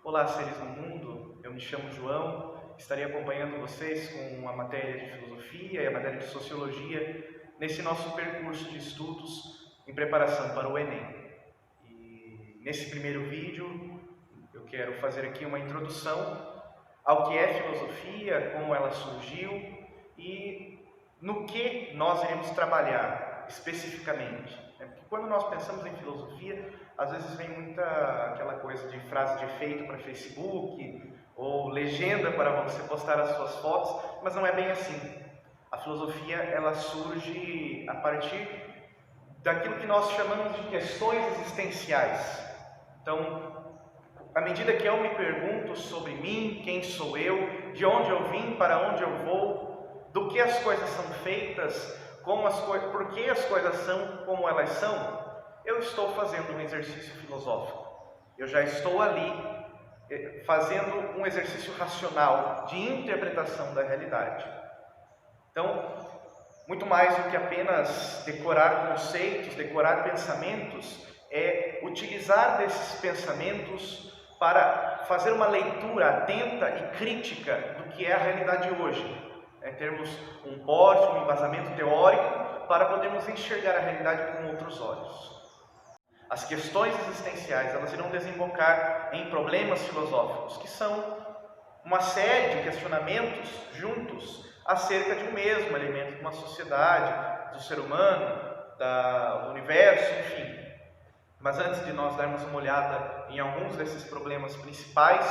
Olá, seres do mundo, eu me chamo João, estarei acompanhando vocês com a matéria de filosofia e a matéria de sociologia nesse nosso percurso de estudos em preparação para o Enem. E nesse primeiro vídeo eu quero fazer aqui uma introdução ao que é filosofia, como ela surgiu e no que nós iremos trabalhar especificamente. Porque quando nós pensamos em filosofia, às vezes vem muita aquela coisa de frase de efeito para Facebook ou legenda para você postar as suas fotos, mas não é bem assim. A filosofia ela surge a partir daquilo que nós chamamos de questões existenciais. Então, à medida que eu me pergunto sobre mim, quem sou eu, de onde eu vim, para onde eu vou, do que as coisas são feitas, por que as coisas são como elas são, eu estou fazendo um exercício filosófico. Eu já estou ali fazendo um exercício racional de interpretação da realidade. Então, muito mais do que apenas decorar conceitos, decorar pensamentos, é utilizar desses pensamentos para fazer uma leitura atenta e crítica do que é a realidade hoje. Termos um porte, um embasamento teórico para podermos enxergar a realidade com outros olhos. As questões existenciais, elas irão desembocar em problemas filosóficos, que são uma série de questionamentos juntos acerca de um mesmo elemento de uma sociedade, do ser humano, do universo, enfim. Mas antes de nós darmos uma olhada em alguns desses problemas principais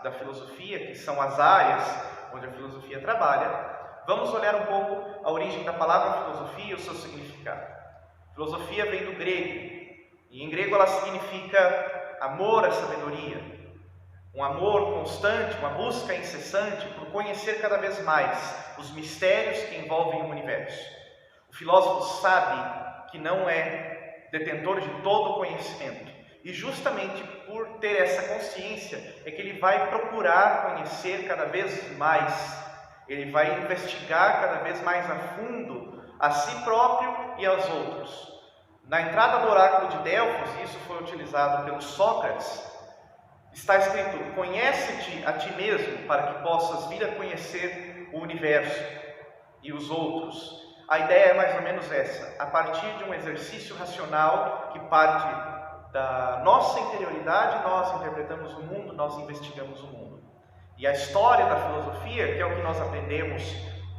da filosofia, que são as áreas onde a filosofia trabalha, vamos olhar um pouco a origem da palavra filosofia e o seu significado. Filosofia vem do grego, e em grego ela significa amor à sabedoria, um amor constante, uma busca incessante por conhecer cada vez mais os mistérios que envolvem o universo. O filósofo sabe que não é detentor de todo o conhecimento, e justamente por ter essa consciência é que ele vai procurar conhecer cada vez mais. Ele vai investigar cada vez mais a fundo a si próprio e aos outros. Na entrada do oráculo de Delfos, e isso foi utilizado pelo Sócrates, está escrito: conhece-te a ti mesmo para que possas vir a conhecer o universo e os outros. A ideia é mais ou menos essa: a partir de um exercício racional que parte da nossa interioridade, nós interpretamos o mundo, nós investigamos o mundo. E a história da filosofia, que é o que nós aprendemos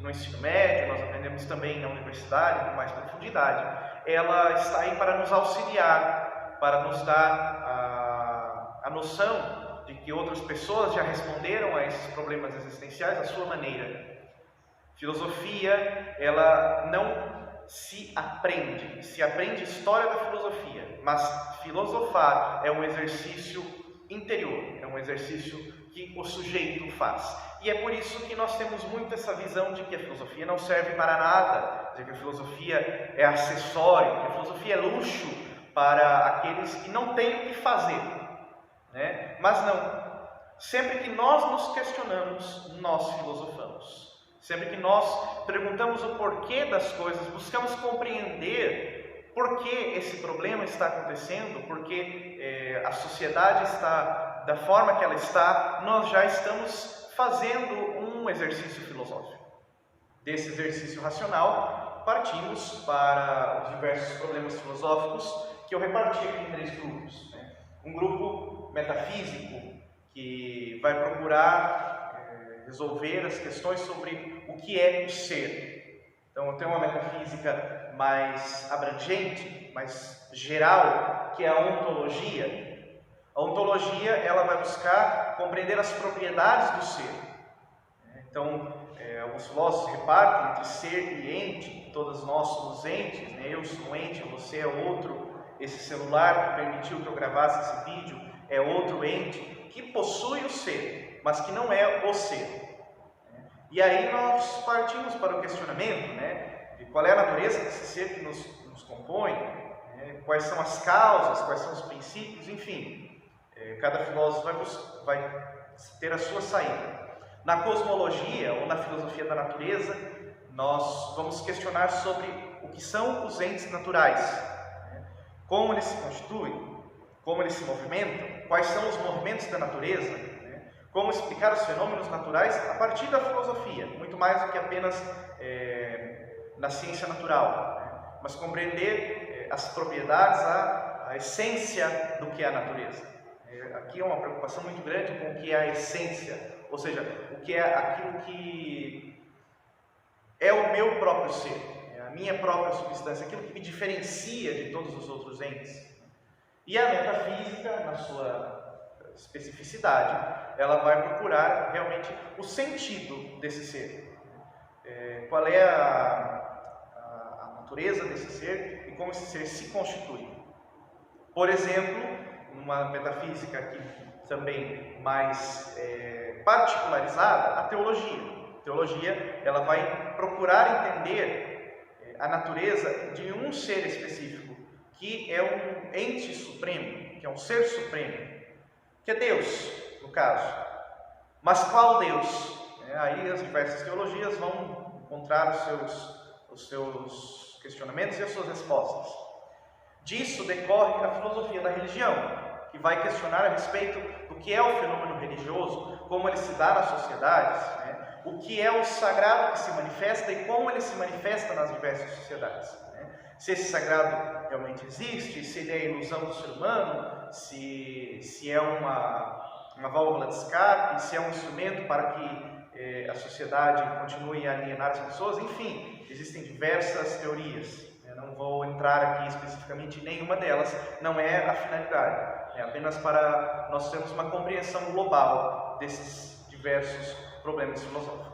no ensino médio, nós aprendemos também na universidade com mais profundidade, ela está aí para nos auxiliar, para nos dar a noção de que outras pessoas já responderam a esses problemas existenciais à sua maneira. Filosofia, ela não se aprende história da filosofia, mas filosofar é um exercício interior, é um exercício que o sujeito faz. E é por isso que nós temos muito essa visão de que a filosofia não serve para nada, de que a filosofia é acessório, que a filosofia é luxo para aqueles que não têm o que fazer, né? Mas não. Sempre que nós nos questionamos, nós filosofamos. Sempre que nós perguntamos o porquê das coisas, buscamos compreender por que esse problema está acontecendo, porque a sociedade está da forma que ela está, nós já estamos fazendo um exercício filosófico. Desse exercício racional, partimos para os diversos problemas filosóficos que eu reparti aqui em 3 grupos. Um grupo metafísico, que vai procurar resolver as questões sobre o que é o ser. Então, eu tenho uma metafísica mais abrangente, mais geral, que é a ontologia. A ontologia, ela vai buscar compreender as propriedades do ser. Então, alguns filósofos repartem entre ser e ente. Todos nós somos entes, né? Eu sou um ente, você é outro. Esse celular que permitiu que eu gravasse esse vídeo é outro ente que possui o ser, mas que não é o ser. E aí nós partimos para o questionamento, né, de qual é a natureza desse ser que nos compõe, quais são as causas, quais são os princípios, enfim. Cada filósofo vai ter a sua saída. Na cosmologia, ou na filosofia da natureza, nós vamos questionar sobre o que são os entes naturais, como eles se constituem, como eles se movimentam, quais são os movimentos da natureza, né? Como explicar os fenômenos naturais a partir da filosofia, muito mais do que apenas na ciência natural, né? Mas compreender as propriedades, a essência do que é a natureza. Aqui é uma preocupação muito grande com o que é a essência, ou seja, o que é aquilo que é o meu próprio ser, a minha própria substância, aquilo que me diferencia de todos os outros entes. E a metafísica, na sua especificidade, ela vai procurar realmente o sentido desse ser. Qual é a natureza desse ser e como esse ser se constitui. Por exemplo, uma metafísica aqui também mais particularizada, a teologia. A teologia, ela vai procurar entender a natureza de um ser específico, que é um ente supremo, que é um ser supremo, que é Deus, no caso. Mas qual Deus? Aí as diversas teologias vão encontrar os seus questionamentos e as suas respostas. Disso decorre a filosofia da religião, que vai questionar a respeito do que é o fenômeno religioso, como ele se dá nas sociedades, né? O que é o sagrado que se manifesta e como ele se manifesta nas diversas sociedades. Se esse sagrado realmente existe, se ele é a ilusão do ser humano, se é uma válvula de escape, se é um instrumento para que a sociedade continue a alienar as pessoas, enfim, existem diversas teorias. Eu não vou entrar aqui especificamente em nenhuma delas, não é a finalidade, é apenas para nós termos uma compreensão global desses diversos problemas filosóficos.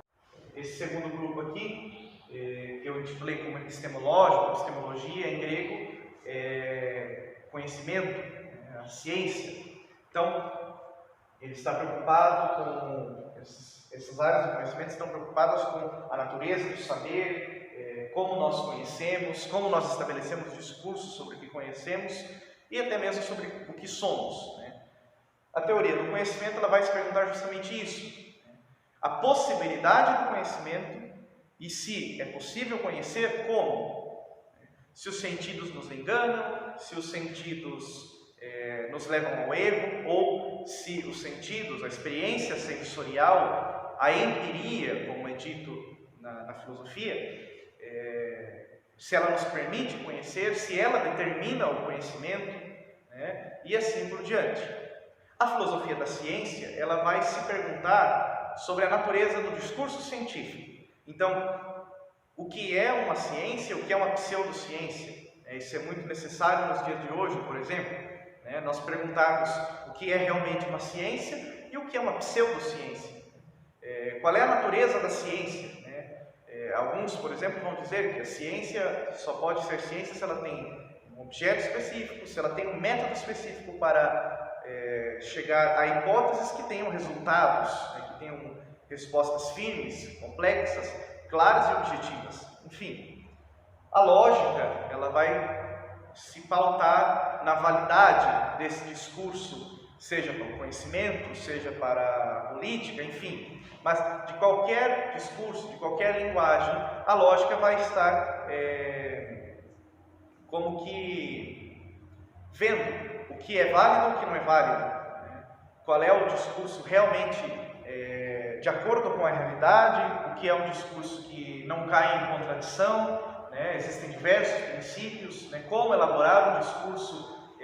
Esse segundo grupo aqui, que eu intitulei como epistemológico, epistemologia em grego, conhecimento, a ciência. Então, ele está preocupado com, essas áreas do conhecimento estão preocupadas com a natureza do saber, como nós conhecemos, como nós estabelecemos discursos sobre o que conhecemos e até mesmo sobre o que somos. A teoria do conhecimento ela vai se perguntar justamente isso, a possibilidade do conhecimento. E se é possível conhecer, como? Se os sentidos nos enganam, se os sentidos nos levam ao erro, ou se os sentidos, a experiência sensorial, a empiria, como é dito na filosofia, se ela nos permite conhecer, se ela determina o conhecimento, né? E assim por diante. A filosofia da ciência, ela vai se perguntar sobre a natureza do discurso científico. Então, o que é uma ciência, o que é uma pseudociência? Isso é muito necessário nos dias de hoje, por exemplo, nós perguntarmos o que é realmente uma ciência e o que é uma pseudociência. Qual é a natureza da ciência? Alguns, por exemplo, vão dizer que a ciência só pode ser ciência se ela tem um objeto específico, se ela tem um método específico para chegar a hipóteses que tenham resultados, que tenham respostas firmes, complexas, claras e objetivas. Enfim, a lógica ela vai se pautar na validade desse discurso, seja para o conhecimento, seja para a política, enfim. Mas de qualquer discurso, de qualquer linguagem, a lógica vai estar como que vendo o que é válido e o que não é válido. Qual é o discurso realmente de acordo com a realidade, o que é um discurso que não cai em contradição, existem diversos princípios, como elaborar um discurso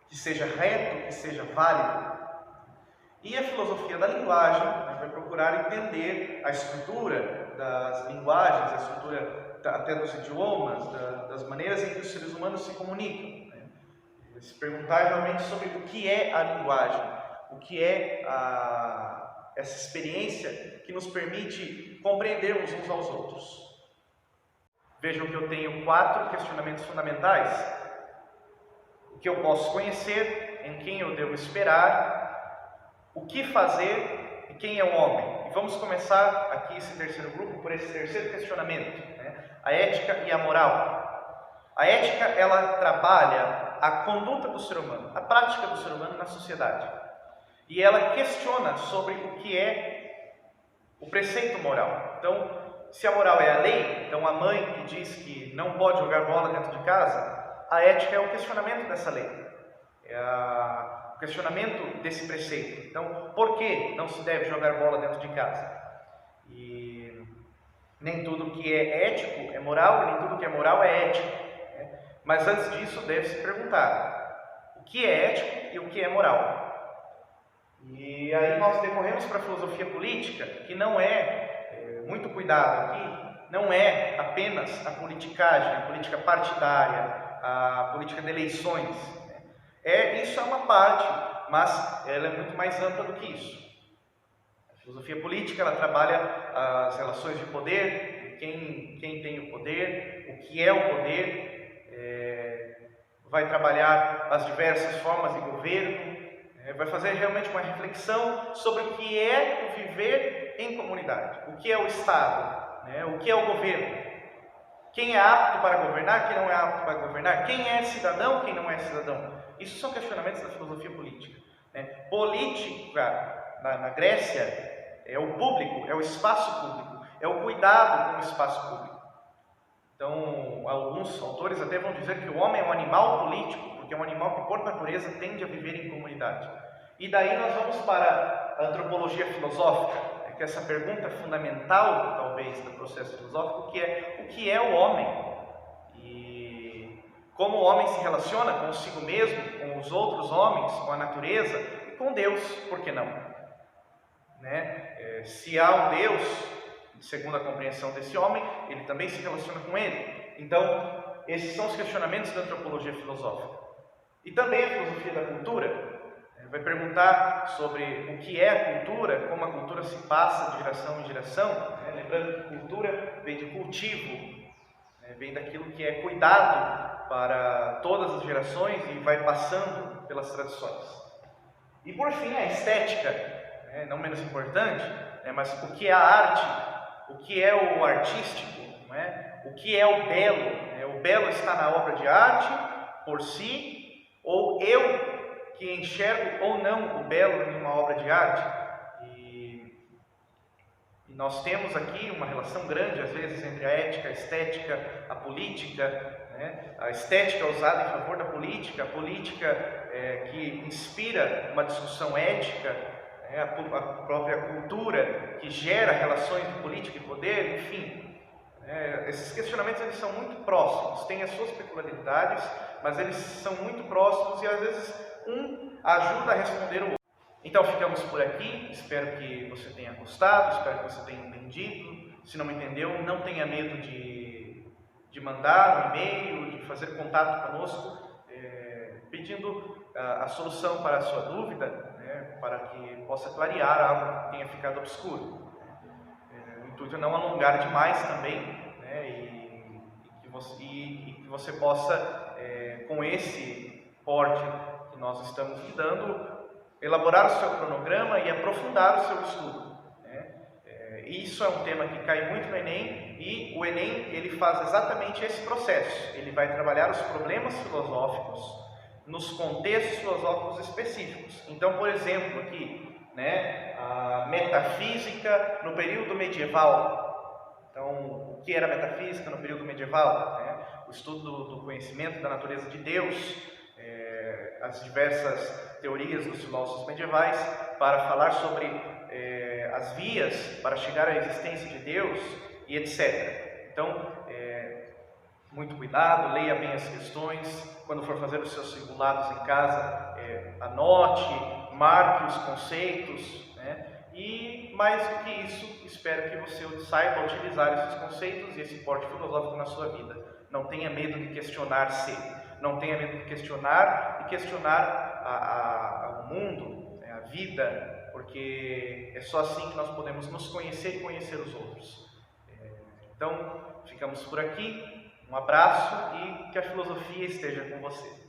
que seja reto, que seja válido. E a filosofia da linguagem vai procurar entender a estrutura das linguagens, a estrutura até dos idiomas, das maneiras em que os seres humanos se comunicam. Se perguntar realmente sobre o que é a linguagem, o que é essa experiência que nos permite compreendermos uns aos outros. Vejam que eu tenho 4 questionamentos fundamentais. O que eu posso conhecer, em quem eu devo esperar, o que fazer e quem é o homem. E vamos começar aqui esse terceiro grupo por esse terceiro questionamento, a ética e a moral. A ética, ela trabalha a conduta do ser humano, a prática do ser humano na sociedade. E ela questiona sobre o que é o preceito moral. Então, se a moral é a lei, então a mãe que diz que não pode jogar bola dentro de casa, a ética é o questionamento dessa lei. o questionamento desse preceito. Então, por que não se deve jogar bola dentro de casa? E nem tudo que é ético é moral, nem tudo que é moral é ético, né? Mas antes disso, deve-se perguntar o que é ético e o que é moral. E aí nós decorremos para a filosofia política, que não muito cuidado aqui, não é apenas a politicagem, a política partidária, a política de eleições. Isso é uma parte, mas ela é muito mais ampla do que isso. A filosofia política, ela trabalha as relações de poder, quem tem o poder, o que é o poder, vai trabalhar as diversas formas de governo, vai fazer realmente uma reflexão sobre o que é o viver em comunidade, o que é o Estado, né? O que é o governo, quem é apto para governar, quem não é apto para governar, quem é cidadão, quem não é cidadão. Isso são questionamentos da filosofia política, né? Política, na Grécia, é o público, é o espaço público, é o cuidado com o espaço público. Então, alguns autores até vão dizer que o homem é um animal político, porque é um animal que, por natureza, tende a viver em comunidade. E daí nós vamos para a antropologia filosófica, que é essa pergunta fundamental, talvez, do processo filosófico, que é o que é o homem? E como o homem se relaciona consigo mesmo, com os outros homens, com a natureza e com Deus, por que não? Né? Se há um Deus, segundo a compreensão desse homem, ele também se relaciona com ele. Então, esses são os questionamentos da antropologia filosófica. E também a filosofia da cultura vai perguntar sobre o que é a cultura, como a cultura se passa de geração em geração, né? Lembrando que cultura vem de cultivo, né? Vem daquilo que é cuidado para todas as gerações e vai passando pelas tradições. E por fim, a estética, né? Não menos importante, né? Mas o que é a arte, o que é o artístico, né? O que é o belo, né? O belo está na obra de arte por si, ou eu que enxergo ou não o belo em uma obra de arte. E nós temos aqui uma relação grande, às vezes, entre a ética, a estética, a política, né? A estética usada em favor da política, a política que inspira uma discussão ética, né? A própria cultura que gera relações de política e poder, enfim. Esses questionamentos eles são muito próximos, têm as suas peculiaridades, mas eles são muito próximos e às vezes um ajuda a responder o outro. Então ficamos por aqui, espero que você tenha gostado, espero que você tenha entendido. Se não entendeu, não tenha medo de mandar um e-mail, de fazer contato conosco, pedindo a solução para a sua dúvida, né, para que possa clarear algo que tenha ficado obscuro. O intuito é não alongar demais também, né, e que você possa, com esse porte que nós estamos lhe dando, elaborar o seu cronograma e aprofundar o seu estudo, né? Isso é um tema que cai muito no Enem, e o Enem ele faz exatamente esse processo. Ele vai trabalhar os problemas filosóficos nos contextos filosóficos específicos. Então, por exemplo, aqui, né, a metafísica no período medieval. Então, o que era metafísica no período medieval? Né? O estudo do conhecimento da natureza de Deus, as diversas teorias dos filósofos medievais para falar sobre as vias para chegar à existência de Deus e etc. Então, muito cuidado, leia bem as questões. Quando for fazer os seus simulados em casa, anote, marque os conceitos, né? E mais do que isso, espero que você saiba utilizar esses conceitos e esse porte filosófico na sua vida. Não tenha medo de questionar-se, não tenha medo de questionar o mundo, né, a vida, porque é só assim que nós podemos nos conhecer e conhecer os outros. Então, ficamos por aqui. Um abraço e que a filosofia esteja com você.